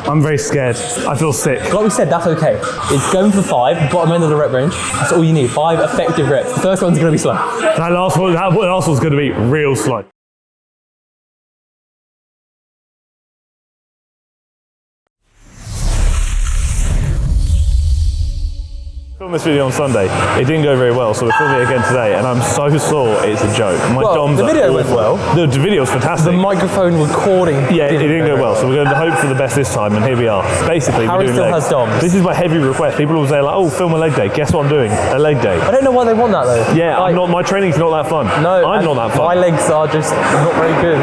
I'm very scared. I feel sick. Like we said, that's okay. It's going for 5, bottom end of the rep range. That's all you need. 5 effective reps. The first one's going to be slow. That last one's going to be real slow. I filmed this video on Sunday. It didn't go very well, so we're filming it again today, and I'm so sore it's a joke. The video went well. The video was fantastic. The microphone recording. Yeah, it didn't go well, so we're going to hope for the best this time, and here we are. Basically, Harry we're doing still legs. has DOMs. This is my heavy request. People will say like, "Oh, film a leg day." Guess what I'm doing? A leg day. I don't know why they want that though. Yeah, like, my training's not that fun. No, I'm not that fun. My legs are just not very good.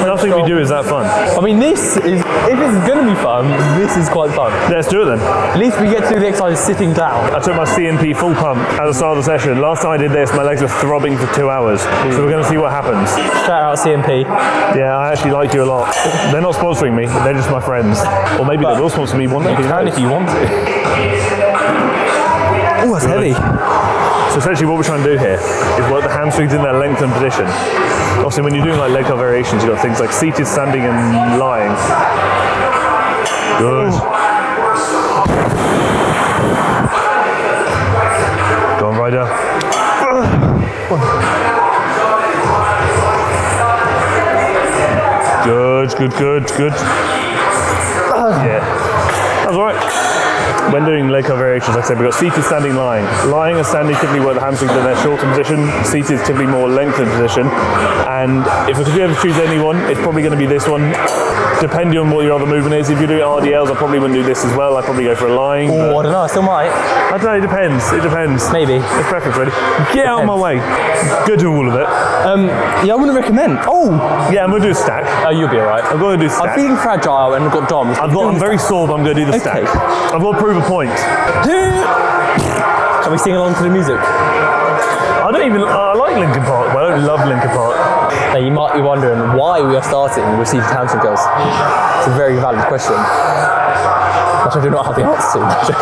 Nothing we do is that fun. I mean, this is, if it's going to be fun, this is quite fun. Let's do it then. At least we get to do the exercise sitting down. I took my CMP full pump at the start of the session. Last time I did this, my legs were throbbing for 2 hours. So we're going to see what happens. Shout out CMP. Yeah, I actually like you a lot. They're not sponsoring me, they're just my friends. Or maybe they will sponsor me one day. You can if you want to. Oh, that's heavy. So essentially what we're trying to do here is work the hamstrings in their lengthened position. Obviously when you're doing like leg curl variations, you've got things like seated, standing and lying. Good. Go on, Ryder. Good. Yeah. That was alright. When doing leg curl variations, like I said, we've got seated, standing, lying. Lying and standing typically work the hamstrings in their shorter position. Seated is typically more lengthened position. And if I could ever choose any one, it's probably going to be this one. Depending on what your other movement is. If you're doing RDLs, I probably wouldn't do this as well. I'd probably go for a lying. Oh, I don't know, I still might. I don't know, it depends. Maybe. It's preference, really. Get out of my way. Go do all of it. Yeah, I wouldn't recommend. Oh! Yeah, I'm going to do a stack. Oh, you'll be alright. I'm going to do a stack. I'm feeling fragile and I've got DOMs. I'm very sore, but I'm going to do the stack. I've got to prove a point. Can we sing along to the music? I like Linkin Park, but I don't love Linkin Park. Now you might be wondering why we are starting with seated hamstring curls. It's a very valid question, which I do not have the answer to.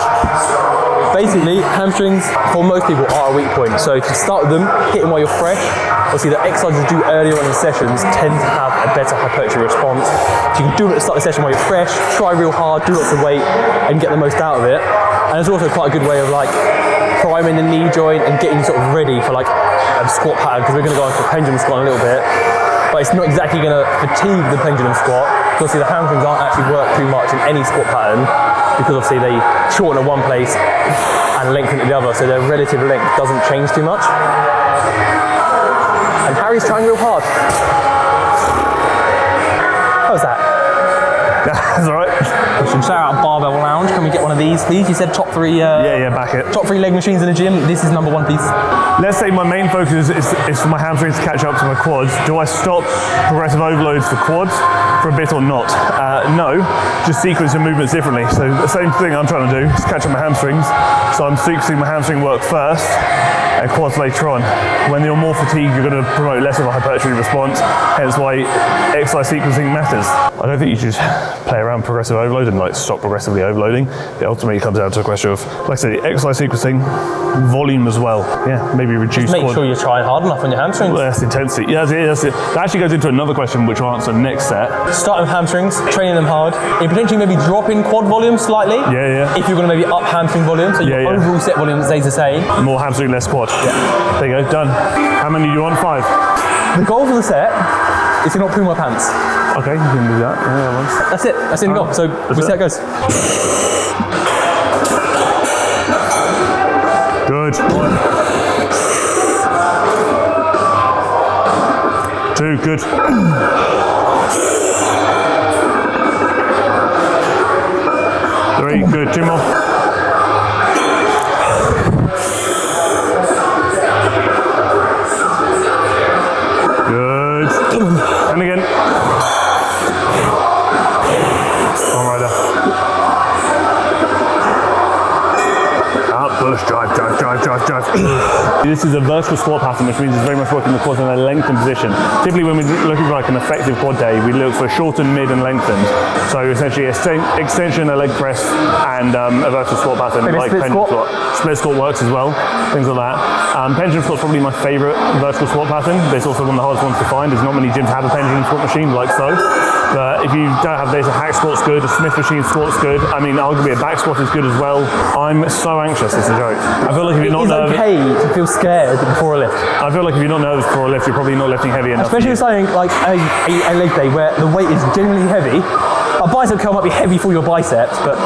Basically, hamstrings for most people are a weak point. So if you start with them, hit them while you're fresh. Obviously, the exercises you do earlier on in sessions tend to have a better hypertrophy response. So you can do it at the start of the session while you're fresh, try real hard, do lots of weight, and get the most out of it. And it's also quite a good way of like priming the knee joint and getting sort of ready for like a squat pattern, because we're going to go into pendulum squat in a little bit. But it's not exactly going to fatigue the pendulum squat, because obviously the hamstrings aren't actually work too much in any squat pattern, because obviously they shorten at one place and lengthen at the other, so their relative length doesn't change too much. And Harry's trying real hard. How was that? That's alright. Shout out Barbell Lounge. Can we get one of these, please? You said top 3. Yeah, back it. Top 3 leg machines in the gym. This is number 1 piece. Let's say my main focus is for my hamstrings to catch up to my quads. Do I stop progressive overloads for quads for a bit or not? No, just sequence your movements differently. So the same thing I'm trying to do is catch up my hamstrings. So I'm sequencing my hamstring work first and quads later on. When you're more fatigued, you're going to promote less of a hypertrophy response, hence why exercise sequencing matters. I don't think you should just play around progressive overload and like stop progressively overloading. It ultimately comes down to a question of, like I said, exercise sequencing, volume as well. Yeah, maybe reduce Just make sure you're trying hard enough on your hamstrings. Well, that's intensity. Yeah, that's it. That actually goes into another question, which we'll answer next set. Starting with hamstrings, training them hard. You potentially maybe drop in quad volume slightly. Yeah. If you're going to maybe up hamstring volume, so your overall set volume stays the same. More hamstring, less quad. Yeah. There you go, done. How many do you want? 5? The goal for the set is to not poo my pants. Okay, you can do that. Yeah, that's it. That's in the goal. So we'll see how it goes. Good. 2, good. 3, good. 2 more. Good. And again. All right, out, push, drive. This is a vertical squat pattern, which means it's very much working the quads in a lengthened position. Typically when we're looking for like an effective quad day, we look for shortened, mid and lengthened. So essentially extension, a leg press and a vertical squat pattern. Maybe like pendulum squat. Split squat works as well, things like that. Pendulum squat's probably my favourite vertical squat pattern, but it's also one of the hardest ones to find. There's not many gyms have a pendulum squat machine like so. But if you don't have this, a hack squat's good, a Smith machine squat's good. I mean, arguably a back squat is good as well. I'm so anxious, it's a joke. I feel like if you're not nervous... It's okay to feel scared before a lift. I feel like if you're not nervous before a lift, you're probably not lifting heavy enough. Especially with something like a leg day where the weight is genuinely heavy. A bicep curl might be heavy for your biceps, but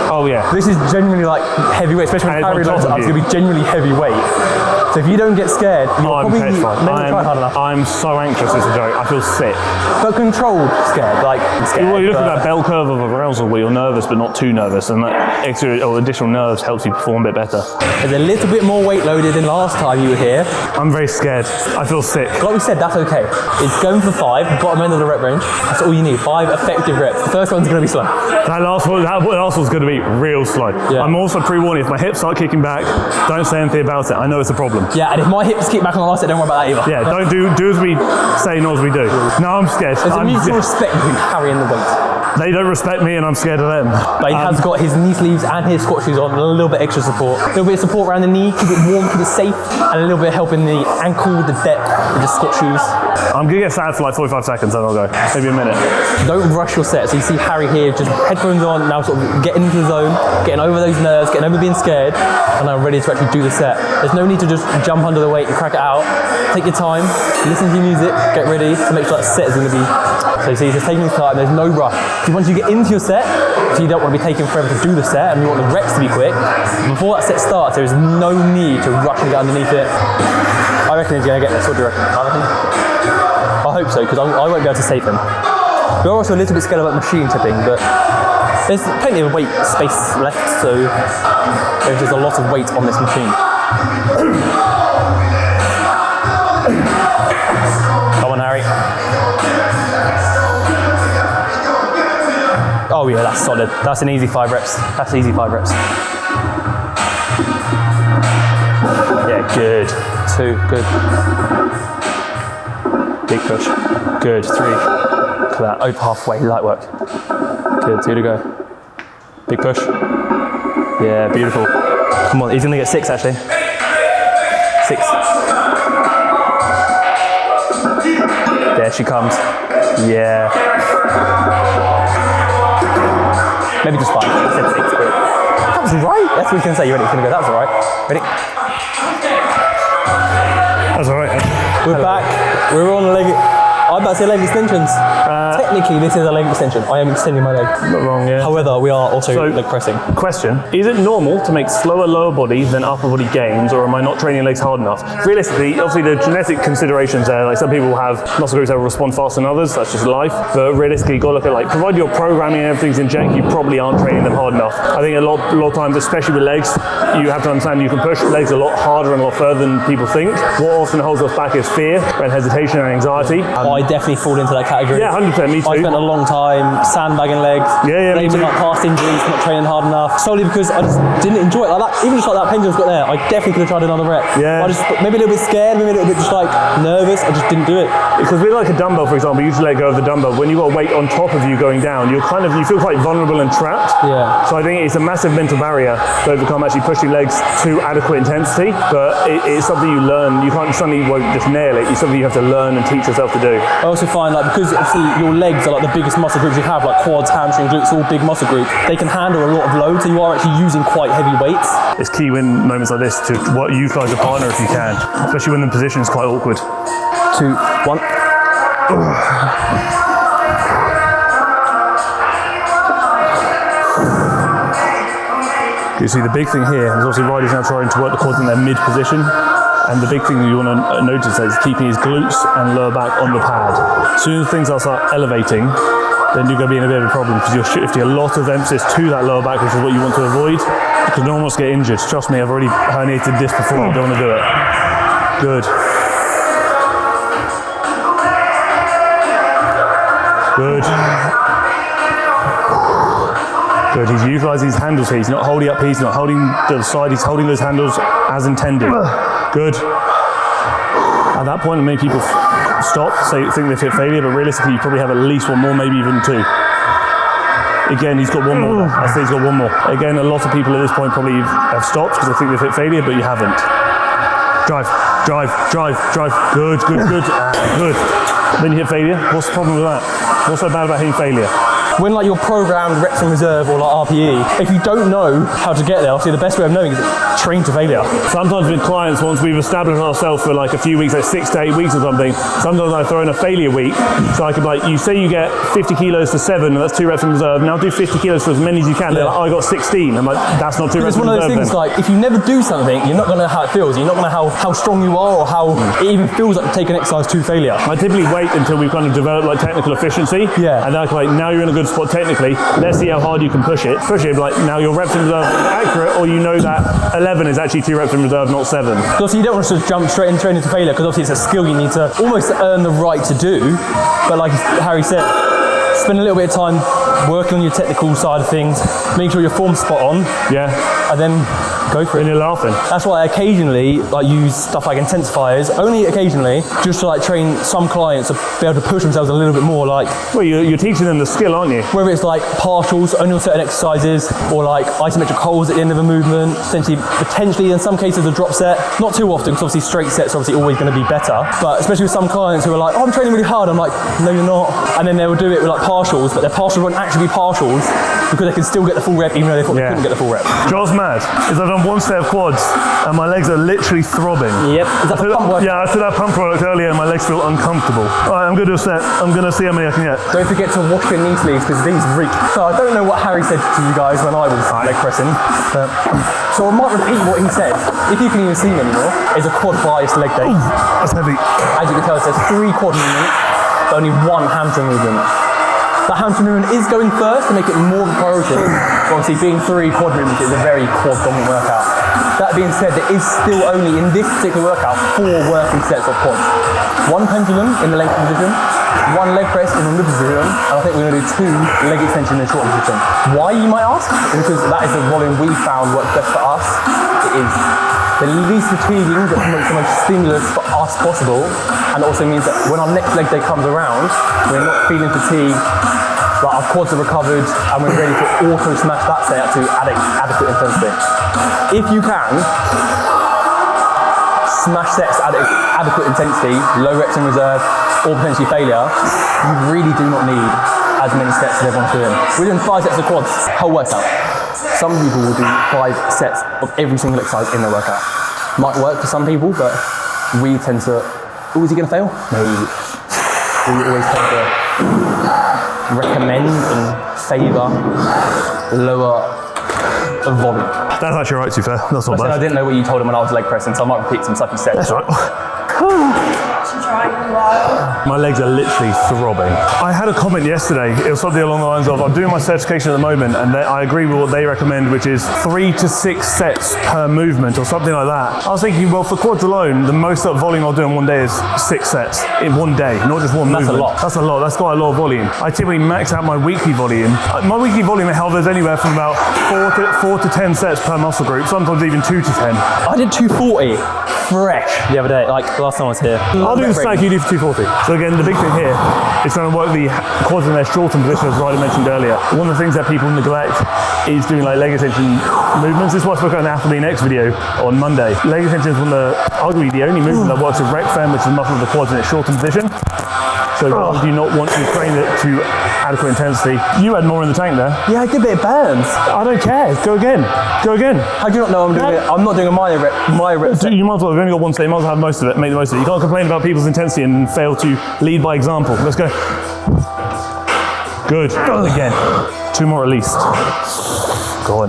this is genuinely like heavy weight, especially when carrying lots up, it's going to be genuinely heavy weight. So if you don't get scared, you're probably never try hard enough. I'm so anxious, it's a joke. I feel sick. But controlled scared, like scared. Well, you look at that bell curve of arousal where you're nervous but not too nervous, and that extra or additional nerves helps you perform a bit better. There's a little bit more weight loaded than last time you were here. I'm very scared. I feel sick. Like we said, that's okay. It's going for 5, bottom end of the rep range. That's all you need. 5 effective reps. The first one's going to be slow. That last one's going to be real slow. Yeah. I'm also pre-warning, if my hips start kicking back, don't say anything about it. I know it's a problem. Yeah, and if my hips kick back on the last set, don't worry about that either. Yeah, don't do as we say, not as we do. No, I'm scared. There's a mutual respect between carrying the weight. They don't respect me and I'm scared of them. But he has got his knee sleeves and his squat shoes on, and a little bit extra support. A little bit of support around the knee, keep it warm, keep it safe, and a little bit of help in the ankle, the depth, with the squat shoes. I'm gonna get sad for like 45 seconds, then I'll go. Maybe a minute. Don't rush your set. So you see Harry here, just headphones on, now sort of getting into the zone, getting over those nerves, getting over being scared, and now ready to actually do the set. There's no need to just jump under the weight and crack it out. Take your time, listen to your music, get ready to make sure that set is gonna be. So you see, he's just taking his time, there's no rush. So once you get into your set, if you don't want to be taking forever to do the set and you want the reps to be quick, before that set starts, there is no need to rush and get underneath it. I reckon he's going to get this. What do you reckon? I hope so, because I won't be able to save him. We're also a little bit scared about machine tipping, but there's plenty of weight space left, so there's just a lot of weight on this machine. Come on, Harry. Oh yeah, that's solid. That's an easy 5 reps. That's easy 5 reps. Yeah, good. 2, good. Big push. Good. 3. Look at that. Over halfway, light work. Good. 2 to go. Big push. Yeah, beautiful. Come on, he's gonna get 6 actually. 6. There she comes. Yeah. Maybe just 5. I said 6, but that was right. That's what he's gonna say. You ready? He's gonna go, that was alright. Ready? That's alright. We're back. We're on leg. I'm about to say leg extensions. Technically, this is a leg extension. I am extending my leg. Not wrong, yeah. However, we are also leg pressing. Question, is it normal to make slower lower body than upper body gains, or am I not training legs hard enough? Realistically, obviously the genetic considerations there, like some people have muscle groups that will respond faster than others, that's just life, but realistically you've got to look at like, provided your programming and everything's in check, you probably aren't training them hard enough. I think a lot of times, especially with legs, you have to understand you can push legs a lot harder and a lot further than people think. What often holds us back is fear and hesitation and anxiety. I definitely fall into that category. Yeah, 100%, me too. I spent a long time sandbagging legs, blaming like past injuries, not training hard enough, solely because I just didn't enjoy it. Like that, even just like that pendulum's got there, I definitely could have tried another rep. Yeah. I just maybe a little bit scared, maybe a little bit just like nervous. I just didn't do it. Because with like a dumbbell, for example, you just let go of the dumbbell. When you've got weight on top of you going down, you feel quite vulnerable and trapped. Yeah. So I think it's a massive mental barrier to overcome actually pushing legs to adequate intensity. But it's something you learn. You can't suddenly won't just nail it. It's something you have to learn and teach yourself to do. I also find like because obviously your legs are like the biggest muscle groups you have, like quads, hamstring, glutes, all big muscle groups. They can handle a lot of load, so you are actually using quite heavy weights. It's key in moments like this to utilise your partner if you can, especially when the position is quite awkward. 2, 1. You see, the big thing here is obviously Ryder's now trying to work the quads in their mid position. And the big thing you want to notice is keeping his glutes and lower back on the pad. As soon as things start elevating, then you're going to be in a bit of a problem because you're shifting a lot of emphasis to that lower back, which is what you want to avoid. Because no one wants to get injured. Trust me, I've already herniated this before. I don't want to do it. Good. Good. Good. He's utilising his handles here. He's not holding up here. He's not holding to the side. He's holding those handles as intended. Good. At that point, many people stop, think they've hit failure, but realistically, you probably have at least one more, maybe even 2. Again, he's got one more. I say he's got one more. Again, a lot of people at this point probably have stopped because they think they've hit failure, but you haven't. Drive, drive, drive, drive. Good, good, good. Good. Then you hit failure. What's the problem with that? What's so bad about hitting failure? When like you're programmed reps in reserve or like RPE, if you don't know how to get there, obviously the best way of knowing is train to failure. Sometimes with clients, once we've established ourselves for like a few weeks, like 6 to 8 weeks or something, sometimes I throw in a failure week. So I could like, you say you get 50 kilos to 7, and that's 2 reps in reserve. Now do 50 kilos for as many as you can. They're like, oh, I got 16. I'm like, that's not 2 reps in reserve. It's one of those things like, if you never do something, you're not going to know how it feels. You're not going to know how strong you are or how it even feels like to take an exercise to failure. I typically wait until we've kind of developed like technical efficiency. Yeah. And then like, now you're in a good spot technically. Let's see how hard you can push it. Like now your reps in reserve are accurate, or you know that 11 is actually 2 reps in reserve, not 7. Obviously you don't want to just jump straight into failure, because obviously it's a skill you need to almost earn the right to do. But like Harry said, spend a little bit of time working on your technical side of things, making sure your form's spot on. Yeah. And then go for it. And you're laughing. That's why I occasionally like use stuff like intensifiers, only occasionally, just to like train some clients to be able to push themselves a little bit more. Like, well, you're teaching them the skill, aren't you? Whether it's like partials only on certain exercises, or like isometric holds at the end of a movement, potentially in some cases a drop set. Not too often, because obviously straight sets are obviously always going to be better. But especially with some clients who are like, oh, I'm training really hard. I'm like, no, you're not. And then they will do it with like partials, but their partials won't actually be partials, because they can still get the full rep even though they thought they couldn't get the full rep. Joel's mad. Is I've done 1 set of quads and my legs are literally throbbing. Yep. Is that the pump work? Yeah, I took that pump product earlier and my legs feel uncomfortable. All right, I'm going to do a set. I'm going to see how many I can get. Don't forget to wash your knee sleeves, because these reek. So I don't know what Harry said to you guys when I was leg pressing, but so I might repeat what he said. If you can even see me anymore, it's a quad biased leg day. Ooh, that's heavy. As you can tell, it says 3 quad movements, but only 1 hamstring movement. That hamstring movement is going first to make it more of a priority. Obviously, being 3 quad movements is a very quad dominant workout. That being said, there is still only in this particular workout 4 working sets of quads. 1 pendulum in the length position, 1 leg press in the mid position, and I think we're going to do 2 leg extension in the short position. Why, you might ask? Because that is the volume we found works best for us. It is the least fatiguing, that promotes the most stimulus for us possible, and also means that when our next leg day comes around, we're not feeling fatigued, like our quads are recovered, and we're ready to auto smash that set up to adequate intensity. If you can, smash sets at adequate intensity, low reps in reserve, or potentially failure, you really do not need as many sets as everyone's doing. We're doing 5 sets of quads, whole workout. Some people will do 5 sets of every single exercise in their workout. Might work for some people, but we tend to, oh, is he going to fail? No. We always tend to recommend and favour lower volume. That's actually right, to be fair. That's not bad. I didn't know what you told him when I was leg pressing, so I might repeat some stuff you said. That's right. My legs are literally throbbing. I had a comment yesterday, it was something along the lines of, I'm doing my certification at the moment and I agree with what they recommend, which is 3 to 6 sets per movement or something like that. I was thinking, well, for quads alone, the most volume I'll do in one day is 6 sets in one day, not just one movement. That's a lot. That's a lot, that's quite a lot of volume. I typically max out my weekly volume. My weekly volume hovers anywhere from about 4 to 10 sets per muscle group, sometimes even 2 to 10. I did 240 fresh the other day, like last time I was here. I'll do the stack you do for 240. So again, the big thing here is trying to work the quads in their shortened position, as Ryder mentioned earlier. One of the things that people neglect is doing like leg extension movements. This is what I spoke about in the Athlete Next video on Monday. Leg extension is one of the, arguably the only movement that works with rec fem, which is the muscle of the quads in its shortened position. So I do not want to train it to adequate intensity. You had more in the tank there. Yeah, I did a bit of burns. I don't care. Go again. Go again. How do you not know I'm doing it? I'm not doing a my rep. You might as well. We've only got one set. You might as well have most of it. Make the most of it. You can't complain about people's intensity and fail to lead by example. Let's go. Good. Again. 2 more at least. Go on.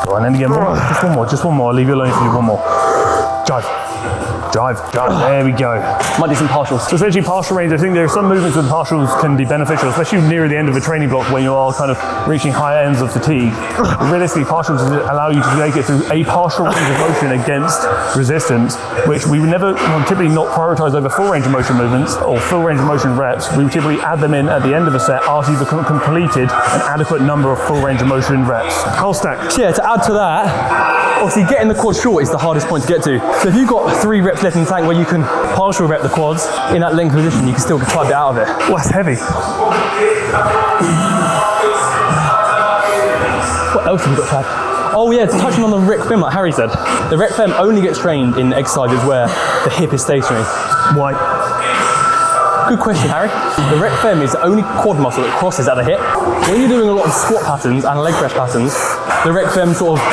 Go on. And again. Just one more. Just one more. I'll leave you alone if you do one more. Drive. Drive. There we go. Might do some partials. So essentially partial range, I think there are some movements with partials can be beneficial, especially near the end of a training block when you are kind of reaching higher ends of fatigue. Realistically, partials allow you to make it through a partial range of motion against resistance, which we would never, typically not prioritize over full range of motion movements or full range of motion reps. We would typically add them in at the end of a set after you've completed an adequate number of full range of motion reps. Whole stack. Yeah, to add to that, obviously getting the quad short is the hardest point to get to. So if you've got 3 reps left in the tank where you can partial rep the quads in that length position, you can still try a bit out of it. Oh, that's heavy. What else have we got to add? Oh yeah, touching on the rec fem, like Harry said. The rec fem only gets trained in exercises where the hip is stationary. Why? Good question, Harry. The rec fem is the only quad muscle that crosses at the hip. When you're doing a lot of squat patterns and leg press patterns, the rec fem sort of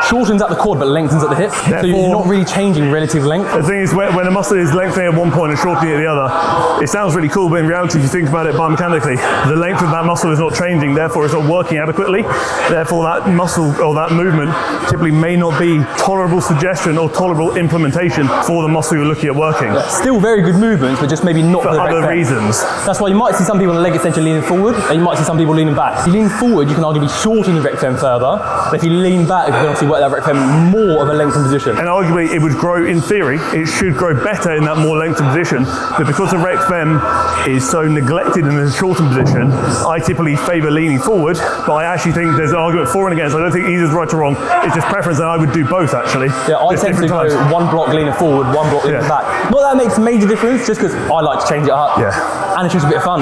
shortens at the quad but lengthens at the hip. So you're not really changing relative length. The thing is, when a muscle is lengthening at one point and shortening at the other, it sounds really cool, but in reality, if you think about it biomechanically, the length of that muscle is not changing, therefore it's not working adequately. Therefore, that muscle or that movement typically may not be tolerable suggestion or tolerable implementation for the muscle you're looking at working. Still very good movements, but just maybe not For the rec other fem. reasons. That's why you might see some people in the leg extension leaning forward, and you might see some people leaning back. If you lean forward, you can arguably shorten the rec fem further, but if you lean back, you can obviously work that rec fem more of a lengthened position. And arguably it would grow, in theory, it should grow better in that more lengthened position, but because the rec fem is so neglected in a shortened position, I typically favour leaning forward, but I actually think there's an argument for and against. I don't think either's right or wrong, it's just preference, and I would do both actually. Yeah, I Just tend to different go times. one block leaning forward, one block leaning back. Not that makes a major difference, just because I like to change it up. Yeah. And it's just a bit of fun.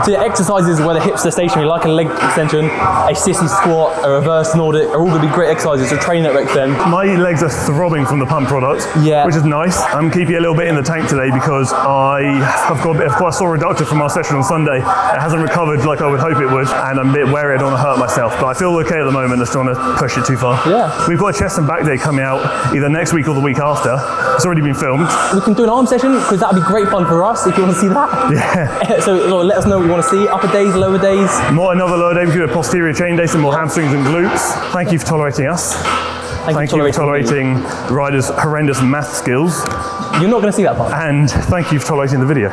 So yeah, exercises where the hips are stationary, like a leg extension, a sissy squat, a reverse Nordic, are all going to be great exercises to train that rec fem. My legs are throbbing from the pump product, Yeah. which is nice. I'm keeping it a little bit in the tank today because I have got a bit of quite a sore reductor from our session on Sunday. It hasn't recovered like I would hope it would, and I'm a bit wary I don't want to hurt myself, but I feel okay at the moment. I just don't want to push it too far. Yeah. We've got a chest and back day coming out either next week or the week after. It's already been filmed. We can do an arm session, because that would be great fun for us if you want to see that. Yeah. So let us know what you want to see, upper days, lower days. More another lower day, we do a posterior chain day, some more hamstrings and glutes. Thank you for tolerating us. Thank you for tolerating Ryder's horrendous math skills. You're not going to see that part. And thank you for tolerating the video.